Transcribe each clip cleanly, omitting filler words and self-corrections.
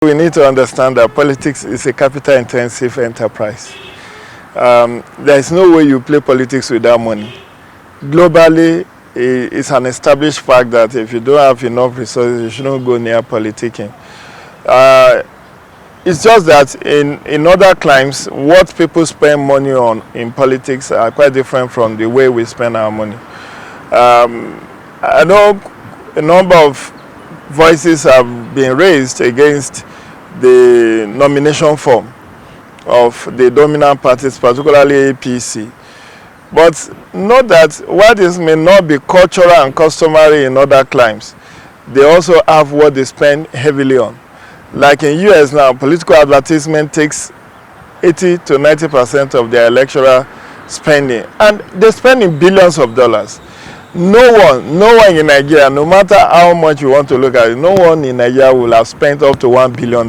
We need to understand that politics is a capital-intensive enterprise. There is no way you play politics without money. Globally, it's an established fact that if you don't have enough resources, you shouldn't go near politicking. It's just that in other climes, what people spend money on in politics are quite different from the way we spend our money. I know a number of voices have been raised against the nomination form of the dominant parties, particularly APC. But note that while this may not be cultural and customary in other climes, they also have what they spend heavily on. Like in US now, political advertisement takes 80 to 90% of their electoral spending, and they spend in billions of dollars. No one in Nigeria, no matter how much you want to look at it, no one in Nigeria will have spent up to $1 billion,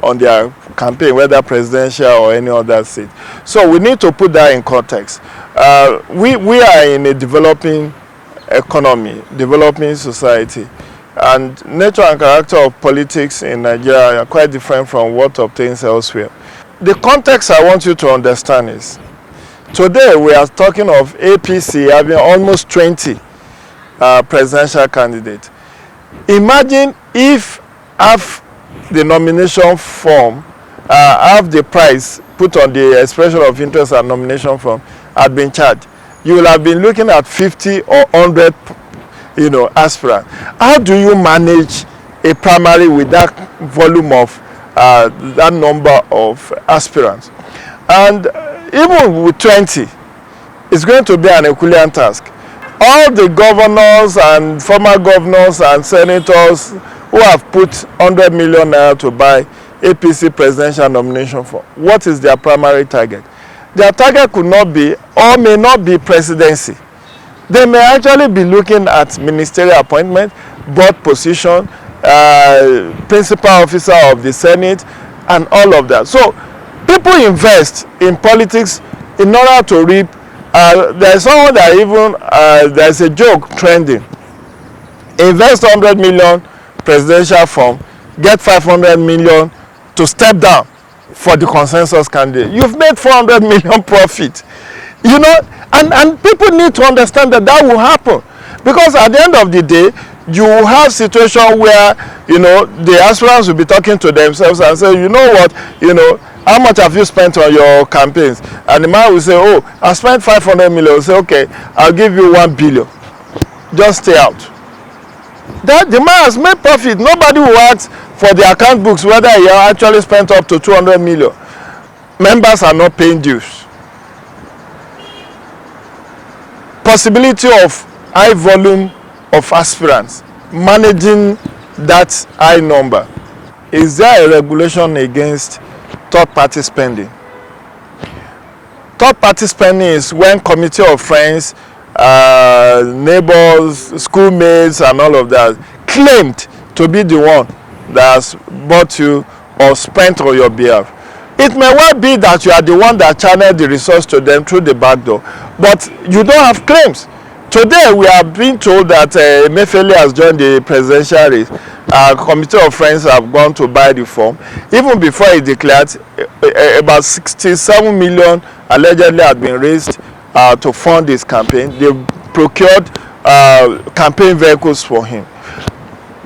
on their campaign, whether presidential or any other seat. So we need to put that in context. We are in a developing economy, developing society, and nature and character of politics in Nigeria are quite different from what obtains elsewhere. The context I want you to understand is, today we are talking of APC having almost 20 presidential candidates. Imagine if half the nomination form, half the price put on the expression of interest and nomination form had been charged. You will have been looking at 50 or 100 aspirants. How do you manage a primary with that volume of that number of aspirants? And even with 20, it's going to be an Herculean task. All the governors and former governors and senators who have put 100 million naira to buy APC presidential nomination for, what is their primary target? Their target could not be or may not be presidency. They may actually be looking at ministerial appointment, board position, principal officer of the Senate, and all of that. So people invest in politics in order to reap. There's someone that even, there's a joke trending. Invest 100 million presidential form, get 500 million to step down for the consensus candidate. You've made 400 million profit. And people need to understand that that will happen. Because at the end of the day, you will have situation where, the aspirants will be talking to themselves and say, you know what, how much have you spent on your campaigns? And the man will say, oh, I spent 500 million. He'll say, okay, I'll give you 1 billion. Just stay out. That the man has made profit. Nobody will ask for the account books whether he actually spent up to 200 million. Members are not paying dues. Possibility of high volume of aspirants, managing that high number. Is there a regulation against third-party spending? Third-party spending is when committee of friends, neighbors, schoolmates, and all of that claimed to be the one that has bought you or spent on your behalf. It may well be that you are the one that channeled the resource to them through the back door, but you don't have claims. Today we are being told that Emefiele has joined the presidential race. Committee of friends have gone to buy the form. Even before he declared, about 67 million allegedly had been raised to fund his campaign. They procured campaign vehicles for him.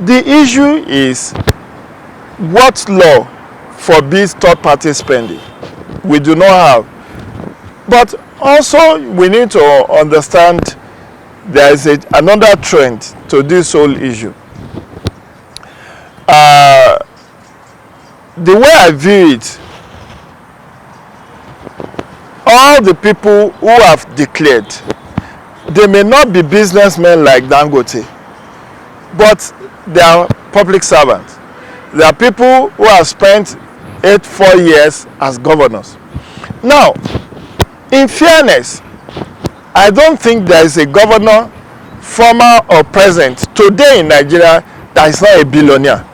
The issue is, what law forbids third-party spending? We do not have. But also we need to understand there is another trend to this whole issue. The way I view it, all the people who have declared, they may not be businessmen like Dangote, but they are public servants. There are people who have spent 4 years as governors. Now, in fairness, I don't think there is a governor, former or present, today in Nigeria that is not a billionaire.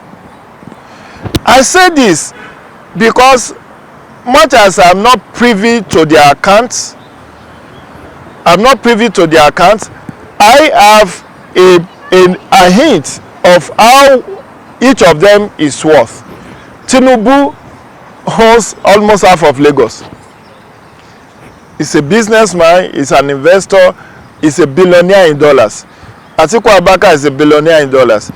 I say this because much as I'm not privy to their accounts, I have a hint of how each of them is worth. Tinubu owns almost half of Lagos. He's a businessman, he's an investor, he's a billionaire in dollars. Atiku Abubakar is a billionaire in dollars.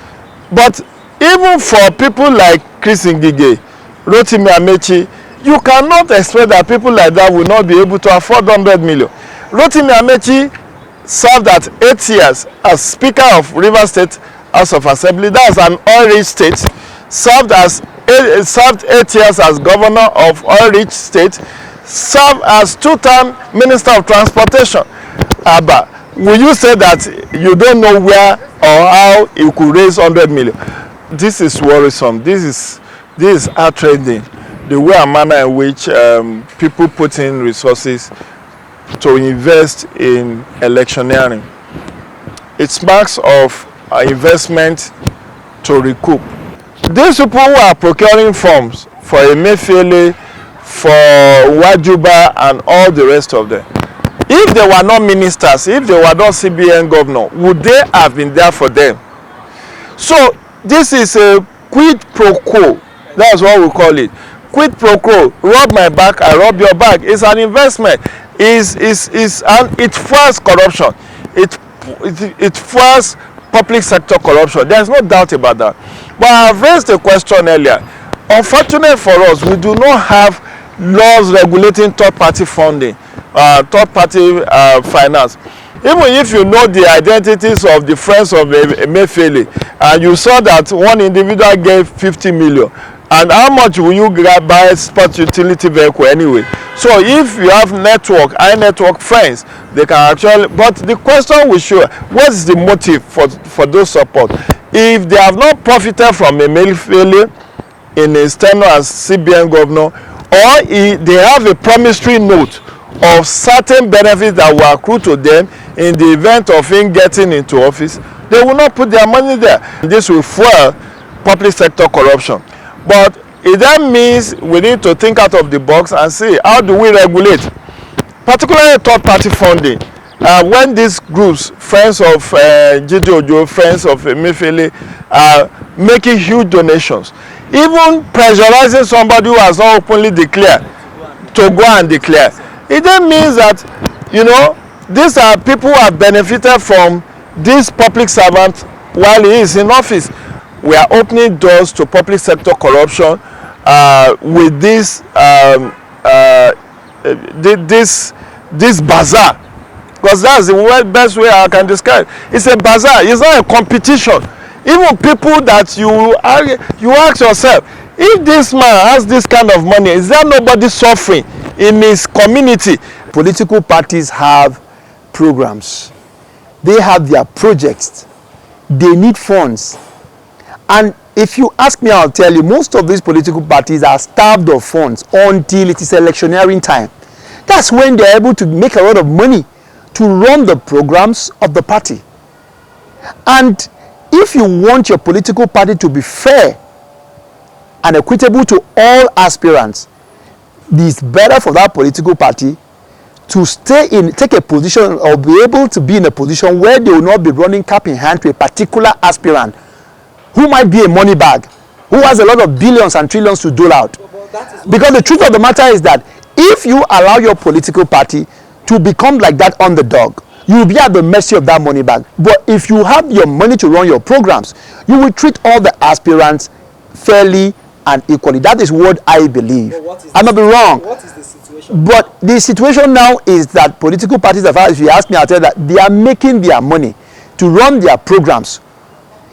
But even for people like Chris Ngige, Rotimi Amechi, you cannot expect that people like that will not be able to afford 100 million. Rotimi Amechi served at 8 years as Speaker of Rivers State House of Assembly. That's an oil-rich state. Served 8 years as Governor of oil-rich state. Served as 2-term Minister of Transportation. But will you say that you don't know where or how you could raise 100 million? This is worrisome. This is outraging. The way and manner in which people put in resources to invest in electioneering. It's marks of investment to recoup. These people who are procuring forms for Emefiele, for Wajuba and all the rest of them, if they were not ministers, if they were not CBN governor, would they have been there for them? So this is a quid pro quo. That's what we call it. Quid pro quo. Rub my back, I rub your back. It's an investment. It fuels corruption. It fuels public sector corruption. There's no doubt about that. But I've raised a question earlier. Unfortunately for us, we do not have laws regulating third-party funding, third-party finance. Even if you know the identities of the friends of Emefiele, and you saw that one individual gave 50 million, and how much will you buy a sport utility vehicle anyway? So if you have high network friends, they can actually, but the question we should, what is the motive for those support? If they have not profited from Emefiele in his tenure as CBN governor, or they have a promissory note of certain benefits that will accrue to them in the event of him getting into office, they will not put their money there. This will fuel public sector corruption. But it then means we need to think out of the box and see how do we regulate, particularly third-party funding. When these groups, friends of Gidi Ojo, friends of Emefiele, are making huge donations, even pressurizing somebody who has not openly declared to go and declare, it then means that, you know, these are people who have benefited from this public servant while he is in office. We are opening doors to public sector corruption with this bazaar, because that's the best way I can describe it. It's a bazaar. It's not a competition. Even people that you ask yourself, if this man has this kind of money, is there nobody suffering in his community? Political parties have programs. They have their projects. They need funds. And if you ask me, I'll tell you, most of these political parties are starved of funds until it is electioneering time. That's when they're able to make a lot of money to run the programs of the party. And if you want your political party to be fair and equitable to all aspirants, it's better for that political party to take a position or be able to be in a position where they will not be running cap in hand to a particular aspirant who might be a money bag, who has a lot of billions and trillions to dole out. Because the truth of the matter is that if you allow your political party to become like that underdog, you will be at the mercy of that money bag. But if you have your money to run your programs, you will treat all the aspirants fairly and equally. That is what I believe. I might be wrong. What is the situation? But the situation now is that political parties, if you ask me, I'll tell you that they are making their money to run their programs.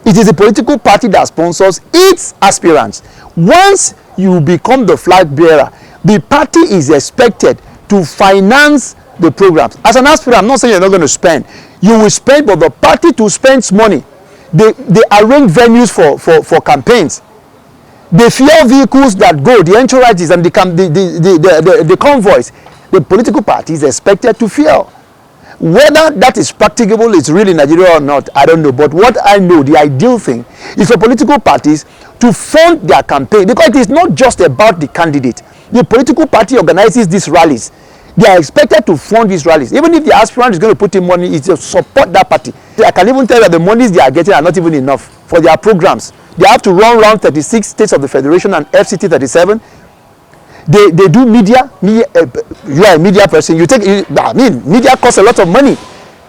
It is a political party that sponsors its aspirants. Once you become the flag bearer, the party is expected to finance the programs. As an aspirant, I'm not saying you're not going to spend. You will spend, but the party too spends money. They arrange venues for campaigns. They fuel vehicles that go, the entourages and the convoys. The political party is expected to fuel. Whether that is practicable, it's really Nigeria or not, I don't know. But what I know, the ideal thing is for political parties to fund their campaign, because it is not just about the candidate. The political party organizes these rallies. They are expected to fund these rallies. Even if the aspirant is going to put in money, it's to support that party. I can even tell that the monies they are getting are not even enough for their programs. They have to run around 36 states of the Federation and FCT 37. They do media. You are a media person. Media costs a lot of money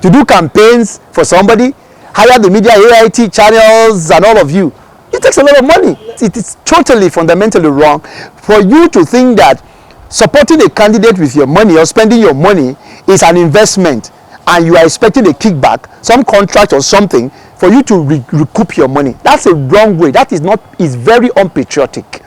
to do campaigns for somebody. Hire the media, AIT channels, and all of you. It takes a lot of money. It is totally fundamentally wrong for you to think that supporting a candidate with your money or spending your money is an investment, and you are expecting a kickback, some contract or something for you to recoup your money. That's a wrong way. That is not. Is very unpatriotic.